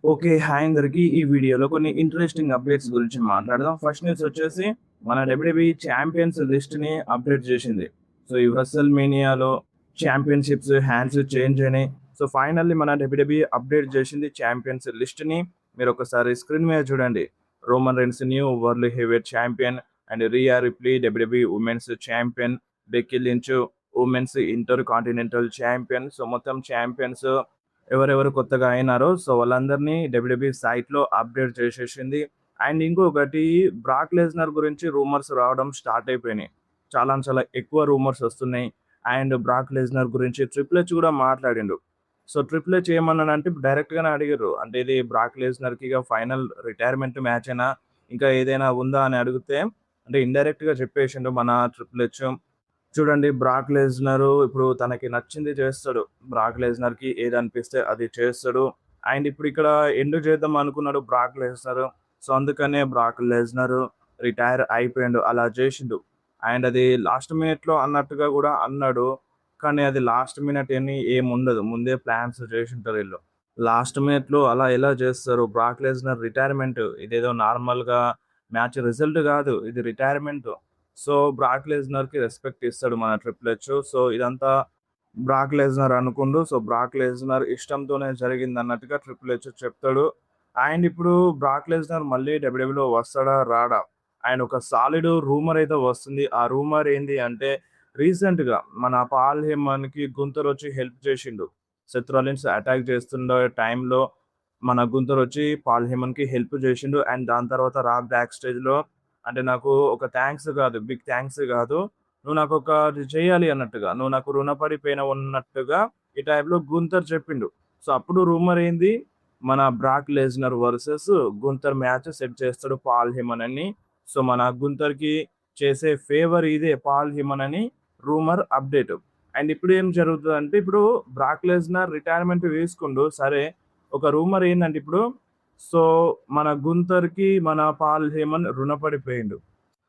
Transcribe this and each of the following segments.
Okay. Hi అందరికి. ఈ వీడియోలో కొన్ని ఇంట్రెస్టింగ్ అప్డేట్స్ గురించి మాట్లాడదాం. ఫస్ట్ న్యూస్ వచ్చేసి మన డబ్ల్యూడబ్ల్యూఈ ఛాంపియన్స్ లిస్ట్‌ని అప్డేట్ చేసింది. సో, ఈ రెసల్ మేనియాలో ఛాంపియన్‌షిప్స్ హ్యాండ్స్ చేంజ్ అయినాయి. సో, ఫైనల్లీ మన డబ్ల్యూడబ్ల్యూఈ అప్డేట్ చేసింది ఛాంపియన్స్ లిస్ట్‌ని. మీరొకసారి స్క్రీన్ మీద చూడండి. Roman Reigns new world heavyweight champion and Rhea Ripley WWE women's champion, Becky Lynch women's intercontinental champion. So, మొత్తం ఛాంపియన్స్ ఎవరెవరు కొత్తగా అయినారో సో వాళ్ళందరినీ డబ్ల్యూడబ్ల్యూఈ సైట్‌లో అప్డేట్ చేసేసింది. అండ్ ఇంకొకటి బ్రాక్ లెస్నర్ గురించి రూమర్స్ రావడం స్టార్ట్ అయిపోయినాయి. చాలా చాలా ఎక్కువ రూమర్స్ వస్తున్నాయి. అండ్ బ్రాక్ లెస్నర్ గురించి ట్రిపుల్ హెచ్ కూడా మాట్లాడిండు. సో ట్రిపుల్ హెచ్ ఏమన్నాడంటే డైరెక్ట్‌గానే అడిగారు. అంటే ఇది బ్రాక్ లెస్నర్‌కి ఇక ఫైనల్ రిటైర్మెంట్ మ్యాచేనా? ఇంకా ఏదైనా ఉందా అని అడిగితే అంటే ఇండైరెక్ట్‌గా చెప్పేసిండు మన ట్రిపుల్ హెచ్. చూడండి బ్రాక్ లెస్నర్ ఇప్పుడు తనకి నచ్చింది చేస్తాడు. బ్రాక్ లెస్నర్‌కి ఏదనిపిస్తే అది చేస్తాడు. అండ్ ఇప్పుడు ఇక్కడ ఎండ్ చేద్దాం అనుకున్నాడు బ్రాక్ లెస్నర్. సో, అందుకనే బ్రాక్ లెస్నర్ రిటైర్ అయిపోయిండు. అలా చేసిండు. అండ్ అది లాస్ట్ మినిట్‌లో అన్నట్టుగా గూడా అన్నాడు. కానీ అది లాస్ట్ మినిట్ అని ఏముండదు. ముందే ప్లాన్స్ చేసుంటారు ఈళ్ళు. లాస్ట్ మినిట్‌లో అలా ఎలా చేస్తారు? బ్రాక్ లెస్నర్ రిటైర్మెంట్ ఇదేదో నార్మల్‌గా మ్యాచ్ రిజల్ట్ గాదు. ఇది రిటైర్మెంట్. సో, బ్రాక్ లెస్నర్‌కి రెస్పెక్ట్ ఇస్తాడు మన ట్రిపుల్ హెచ్. సో, ఇదంతా బ్రాక్ లెస్నర్ అనుకుండు. సో, బ్రాక్ లెస్నర్ ఇష్టంతోనే జరిగిందన్నట్టుగా ట్రిపుల్ హెచ్ చెప్తాడు. అండ్ ఇప్పుడు బ్రాక్ లెస్నర్ మళ్ళీ డబ్ల్యూడబ్ల్యూలో వస్తాడా? రాడా? అండ్ ఒక సాలిడ్ రూమర్ అయితే వస్తుంది. ఆ రూమర్ ఏంది అంటే రీసెంట్‌గా మన పాల్ హేమన్‌కి గుంతర్ వచ్చి హెల్ప్ చేసిండు. సెత్ రాలిన్స్ అటాక్ చేస్తుండే టైంలో మన గుంతర్ వచ్చి పాల్ హేమన్‌కి హెల్ప్ చేసిండు. అండ్ దాని తర్వాత బ్యాక్ స్టేజ్‌లో అంటే నాకు ఒక థాంక్స్ గాదు, బిగ్ థాంక్స్ గాదు. నువ్వు నాకొకటి చేయాలి అన్నట్టుగా, నువ్వు నాకు రుణపడిపోయిన ఉన్నట్టుగా ఈ టైప్‌లో గుంతర్ చెప్పిండు. సో, అప్పుడు రూమర్ ఏంది మన Brock Lesnar versus గుంతర్ match set చేస్తాడు పాల్ హేమన్ అని. సో, మన గుంతర్‌కి చేసే ఫేవర్ ఇదే పాల్ హేమన్ అని రూమర్ అప్డేట్. అండ్ ఇప్పుడు ఏం జరుగుతదంటే ఇప్పుడు బ్రాక్ లెస్నర్ రిటైర్మెంట్ తీసుకుండు. సరే, ఒక రూమర్ ఏందంటే ఇప్పుడు సో, మన గుంతర్‌కి మన పాల్ హేమన్ రుణపడిపోయిండు.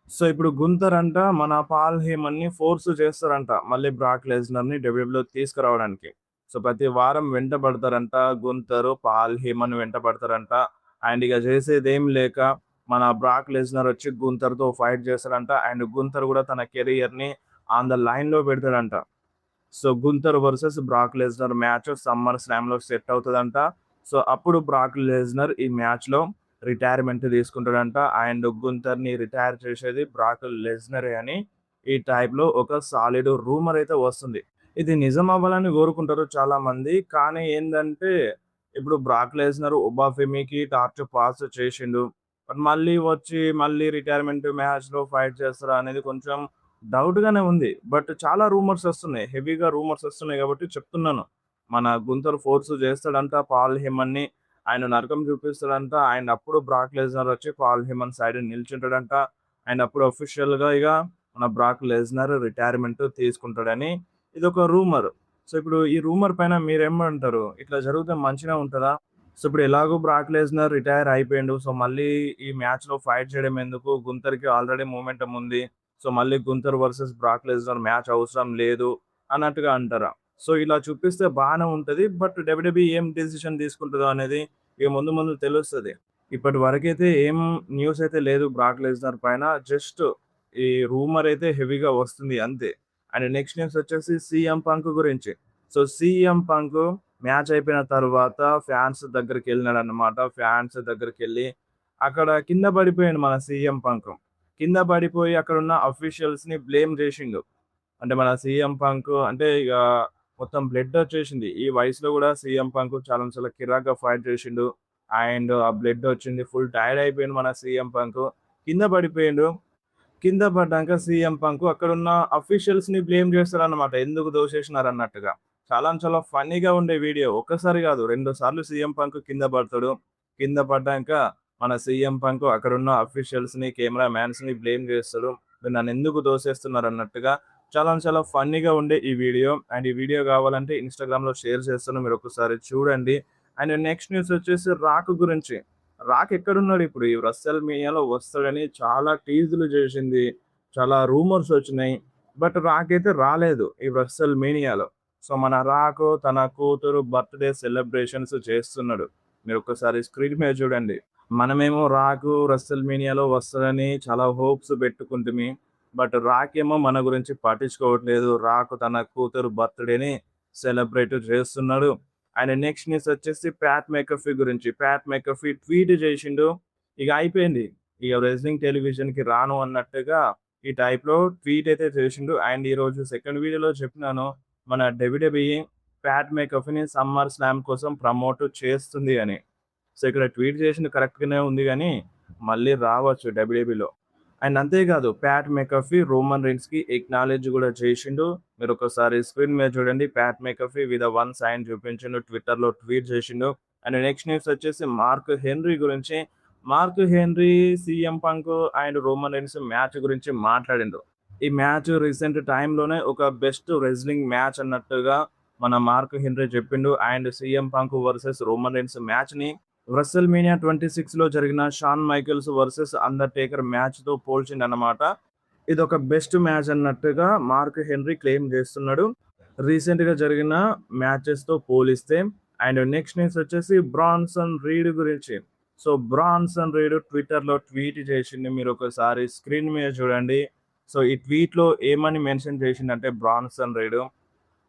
సో, ఇప్పుడు గుంతర్ అంట మన పాల్ హేమన్‌ని ఫోర్స్ చేస్తారంట. మళ్ళీ బ్రాక్ లెస్నర్‌ని డబ్ల్యూడబ్ల్యూలోకి తీసుకురావడానికి. సో, ప్రతి వారం వెంటబడతారంట. గుంతరు, పాల్ హేమన్ వెంటబడతారంట. అండ్ ఇక చేసేదేం లేక మన బ్రాక్ లెస్నర్ వచ్చి గుంతర్‌తో ఫైట్ చేస్తాడంట. అండ్ గుంతర్ కూడా తన కెరియర్‌ని ఆన్ ద లైన్‌లో పెడతాడంట. So, Gunther versus Brock Lesnar match summer స్లామ్‌లో సెట్ అవుతదంట. సో, అప్పుడు బ్రాక్ లెస్నర్ ఈ మ్యాచ్‌లో రిటైర్మెంట్ తీసుకుంటాడంట. అండ్ గుంతర్‌ని రిటైర్ చేసేది బ్రాక్ లెస్నరే అని ఈ టైప్‌లో ఒక సాలిడ్ రూమర్ అయితే వస్తుంది. ఇది నిజం అవ్వాలని కోరుకుంటారు చాలామంది. కానీ ఏందంటే ఇప్పుడు బ్రాక్ లెస్నర్ ఒబాఫెమీకి టార్చ్ పాస్ చేసిండు. బట్ మళ్ళీ వచ్చి మళ్ళీ రిటైర్మెంట్ మ్యాచ్‌లో ఫైట్ చేస్తారా అనేది కొంచెం డౌట్‌గానే ఉంది. బట్ చాలా రూమర్స్ వస్తున్నాయి. హెవీగా రూమర్స్ వస్తున్నాయి కాబట్టి చెప్తున్నాను. మన గుంతర్ ఫోర్స్ చేస్తాడంట పాల్ హేమన్‌ని. ఆయన నరకం చూపిస్తాడంట. అండ్ అప్పుడు బ్రాక్ లెస్నర్ వచ్చి పాల్ హేమన్ సైడ్ నిల్చుంటాడంట. అండ్ అప్పుడు అఫీషియల్‌గా ఇగ మన బ్రాక్ లెస్నర్ రిటైర్మెంట్ తీసుకుంటాడని ఇదొక రూమర్. సో, ఇప్పుడు ఈ రూమర్ పైన మీరేమంటారు? ఇట్లా జరిగితే మంచిగా ఉంటదా? సో, ఇప్పుడు ఎలాగో బ్రాక్ లెస్నర్ రిటైర్ అయిపోయిండు. సో, మళ్ళీ ఈ మ్యాచ్‌లో ఫైట్ చేయడం ఎందుకు? గుంతర్‌కి ఆల్రెడీ మొమెంటమ్ ఉంది. సో, మళ్ళీ గుంతర్ వర్సెస్ బ్రాక్ లెస్నర్ మ్యాచ్ అవసరం లేదు అన్నట్టుగా అంటారా? సో, ఇలా చూపిస్తే బానే ఉంటది. బట్ డబ్ల్యూడబ్ల్యూఈ ఏం డెసిషన్ తీసుకుంటదో అనేది ఇక ముందు ముందు తెలుస్తది. ఇప్పటి వరకైతే ఏం న్యూస్ అయితే లేదు బ్రాక్ లెస్నర్ పైన. జస్ట్ ఈ రూమర్ అయితే హెవీగా వస్తుంది అంతే. అండ్ నెక్స్ట్ న్యూస్ వచ్చేసి సీఎం పంక్ గురించి. సో, సీఎం పంక్ మ్యాచ్ అయిపోయిన తర్వాత ఫ్యాన్స్ దగ్గరికెళ్ళినాడన్నమాట. ఫ్యాన్స్ దగ్గరికెళ్ళి అక్కడ కింద పడిపోయిండు మన సీఎం పంక్. కింద పడిపోయి అక్కడున్న అఫీషియల్స్‌ని బ్లేమ్ జేషిండు. అంటే మన సీఎం పంక్ అంటే ఇగ మొత్తం బ్లడ్ ఒచ్చేసింది. ఈ వయసులో గూడా సీఎం పంక్ చాలా చాలా కిరాక్‌గా ఫైట్ జేషిండు. అండ్ ఆ బ్లడ్ ఒచ్చింది. ఫుల్ టైర్డ్ అయిపోయిండు మన సీఎం పంక్. కింద పడిపోయిండు. కింద పడ్డాక సీఎం పంక్ అక్కడున్న అఫీషియల్స్‌ని బ్లేమ్ జేస్తాడన్నమాట. ఎందుకు దోసేసినారన్నట్టుగా. చాలా చాలా ఫన్నీగా ఉండే వీడియో. ఒక్కసారి గాదు 2 సార్లు సీఎం పంక్ కింద పడతాడు. కింద పడ్డాంక మన సీఎం పంక్ అక్కడున్న అఫీషియల్స్‌ని, కెమెరా మ్యాన్స్‌ని బ్లేమ్ జేస్తాడు. మీరు నన్నెందుకు దోసేస్తున్నారన్నట్టుగా చాలా చాలా ఫన్నీగా ఉండే ఈ వీడియో. అండ్ ఈ వీడియో గావాలంటే ఇన్‌స్టాగ్రామ్‌లో షేర్ చేస్తాను. మీరొకసారి చూడండి. అండ్ నెక్స్ట్ న్యూస్ వచ్చేసి రాక్ గురించి. రాక్ ఎక్కడున్నాడిప్పుడు? ఈ రస్సెల్ మీనియాలో వస్తాడని చాలా టీజులు జేసింది. చాలా రూమర్స్ వచ్చినాయి. బట్ రాక్ అయితే రాలేదు ఈ రస్సెల్ మీనియాలో. సో, మన రాక్ తన కూతురు బర్త్‌డే సెలబ్రేషన్స్ చేస్తున్నాడు. మీరు ఒక్కసారి స్క్రీన్ మీద చూడండి. మనమేమో రాకు రస్సెల్ మీనియాలో వస్తదని చాలా హోప్స్ పెట్టుకుంటిమి. బట్ రాక్ ఏమో మన గురించి పట్టించుకోవట్లేదు. రాక్ తన కూతురు బర్త్‌డేని సెలబ్రేట్ చేస్తున్నాడు. అండ్ నెక్స్ట్ న్యూస్ వచ్చేసి ప్యాట్ మెకఫీ గురించి. ప్యాట్ మెకఫీ ట్వీట్ చేసిండు. ఇక అయిపోయింది. ఇక రెజ్లింగ్ టెలివిజన్‌కి రాను అన్నట్టుగా ఈ టైప్‌లో ట్వీట్ అయితే చేసిండు. అండ్ ఈరోజు సెకండ్ వీడియోలో చెప్పినాను. మన డబ్ల్యూడబ్ల్యూఈ ప్యాట్ మెకఫీని సమ్మర్ స్లామ్ కోసం ప్రమోట్ చేస్తుంది అని. సో, ఇక్కడ ట్వీట్ చేసింది కరెక్ట్‌గానే ఉంది గానీ, మళ్ళీ రావచ్చు డబ్ల్యూడబ్ల్యూఈలో. అండ్ అంతేకాదు ప్యాట్ మెకఫీ రోమన్ రీన్స్‌కి ఎక్నాలెడ్జ్ గూడా చేసిండు. మీరొకసారి స్క్రీన్ మీద చూడండి. ప్యాట్ మెకఫీ విత్ 1 సైన్ చూపించిండు. ట్విట్టర్‌లో ట్వీట్ చేసిండు. అండ్ నెక్స్ట్ న్యూస్ వచ్చేసి మార్క్ హెన్రీ గురించి. Mark Henry, CM Punk and Roman Reigns match గురించి మాట్లాడిండు. ఈ మ్యాచ్ రీసెంట్ టైమ్‌లోనే ఒక బెస్ట్ రెజ్లింగ్ మ్యాచ్ అన్నట్టుగా మన మార్క్ హెన్రీ చెప్పిండు. And CM Punk versus Roman Reigns మ్యాచ్‌ని WrestleMania 26లో జరిగిన షాన్ మైకెల్స్ వర్సెస్ అండర్‌టేకర్ మ్యాచ్‌తో పోల్చిండన్నమాట. ఇదొక బెస్ట్ మ్యాచ్ అన్నట్టుగా మార్క్ హెన్రీ క్లెయిమ్ చేస్తున్నాడు. రీసెంట్‌గా జరిగిన మ్యాచెస్‌తో పోలిస్తే. అండ్ నెక్స్ట్ న్యూస్ వచ్చేసి బ్రాన్సన్ రీడ్ గురించి. సో, బ్రాన్సన్ రీడ్ ట్విట్టర్‌లో ట్వీట్ చేసిండు. మీరొకసారి స్క్రీన్ మీద చూడండి. సో, ఈ ట్వీట్‌లో ఏమని మెన్షన్ చేసిండంటే Bronson Reed,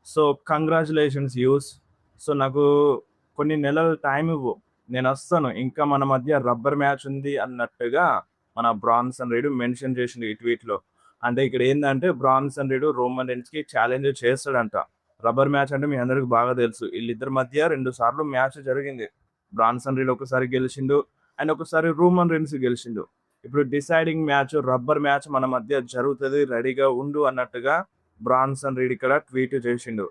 so, congratulations Uce. So, నాకు కొన్ని నెలలు టైమ్ ఇవ్వు. నేనొస్తాను. ఇంకా మన మధ్య రబ్బర్ మ్యాచ్ ఉంది అన్నట్టుగా మన బ్రాన్సన్ రీడ్ మెన్షన్ చేసిండు ఈ ట్వీట్‌లో. అంటే ఇక్కడ ఏందంటే బ్రాన్సన్ రీడ్ రోమన్ రీన్స్‌కి ఛాలెంజ్ చేస్తాడంట. రబ్బర్ మ్యాచ్ అంటే మీ అందరికి బాగా తెలుసు. ఈళ్ళిద్దరి మధ్య 2 సార్లు మ్యాచ్ జరిగింది. బ్రాన్సన్ రీడ్ ఒకసారి గెలిచిండు. అండ్ ఒకసారి రోమన్ రీన్స్ గెలిచిండు. ఇప్పుడు డిసైడింగ్ మ్యాచ్ రబ్బర్ మ్యాచ్ మన మధ్య జరుగుతది. రెడీగా ఉండు అన్నట్టుగా బ్రాన్సన్ రీడ్ ఇక్కడ ట్వీట్ చేసిండు.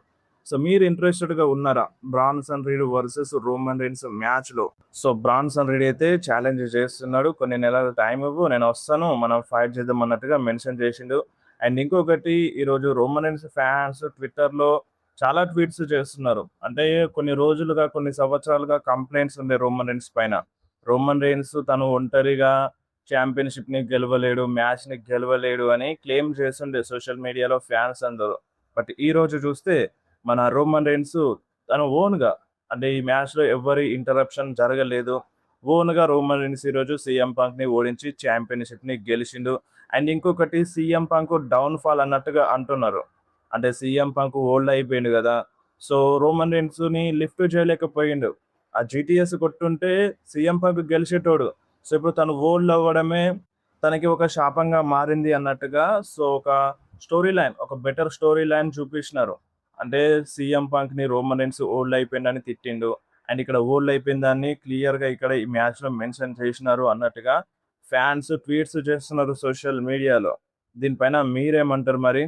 సో, మీరు ఇంట్రెస్టెడ్‌గా ఉన్నారా? Bronson Reed versus Roman Reigns మ్యాచ్‌లో. సో, బ్రాన్సన్ రీడ్ అయితే ఛాలెంజ్ చేస్తున్నాడు. కొన్ని నెలల టైమ్ ఇవ్వు. నేనొస్తాను. మనం ఫైట్ చేద్దాం అన్నట్టుగా మెన్షన్ చేసిండు. అండ్ ఇంకొకటి ఈరోజు రోమన్ రీన్స్ ఫ్యాన్స్ ట్విట్టర్‌లో చాలా ట్వీట్స్ చేస్తున్నారు. అంటే కొన్ని రోజులుగా, కొన్ని సంవత్సరాలుగా కంప్లెయింట్స్ ఉండే రోమన్ రీన్స్ పైన. రోమన్ రీన్స్ తను ఒంటరిగా ఛాంపియన్‌షిప్‌ని గెలవలేడు, మ్యాచ్‌ని గెలవలేడు అని క్లెయిమ్ చేస్తుండే సోషల్ మీడియాలో ఫ్యాన్స్ అందరూ. బట్ ఈరోజు చూస్తే మన రోమన్ రీన్స్ తను ఓన్‌గా, అంటే ఈ మ్యాచ్‌లో ఎవ్వరి ఇంటరప్షన్ జరగలేదు. ఓన్‌గా రోమన్ రీన్స్ ఈరోజు సీఎం పంక్‌ని ఓడించి ఛాంపియన్‌షిప్‌ని గెలిచిండు. అండ్ ఇంకొకటి సీఎం పంక్ డౌన్ ఫాల్ అన్నట్టుగా అంటున్నారు. అంటే సీఎం పంక్ ఓల్డ్ అయిపోయిండు గదా! సో, రోమన్ రీన్స్‌ని లిఫ్ట్ చేయలేకపోయిండు. ఆ జీటీఎస్ కొట్టుంటే సీఎం పంక్ గెలిచేటోడు. సో, ఇప్పుడు తను ఓల్డ్ అవ్వడమే తనకి ఒక శాపంగా మారింది అన్నట్టుగా. సో, ఒక స్టోరీ లైన్, ఒక బెటర్ స్టోరీ లైన్ చూపించినారు. అంటే సీఎం పంక్‌ని రోమన్ రీన్స్ ఓల్డ్ అయిపోయిండని తిట్టిండు. అండ్ ఇక్కడ ఓల్డ్ అయిపోయిన దాన్ని క్లియర్‌గా ఇక్కడ ఈ మ్యాచ్‌లో మెన్షన్ చేసినారు అన్నట్టుగా ఫ్యాన్స్ ట్వీట్స్ చేస్తున్నారు సోషల్ మీడియాలో. దీనిపైన మీరేమంటారు మరి?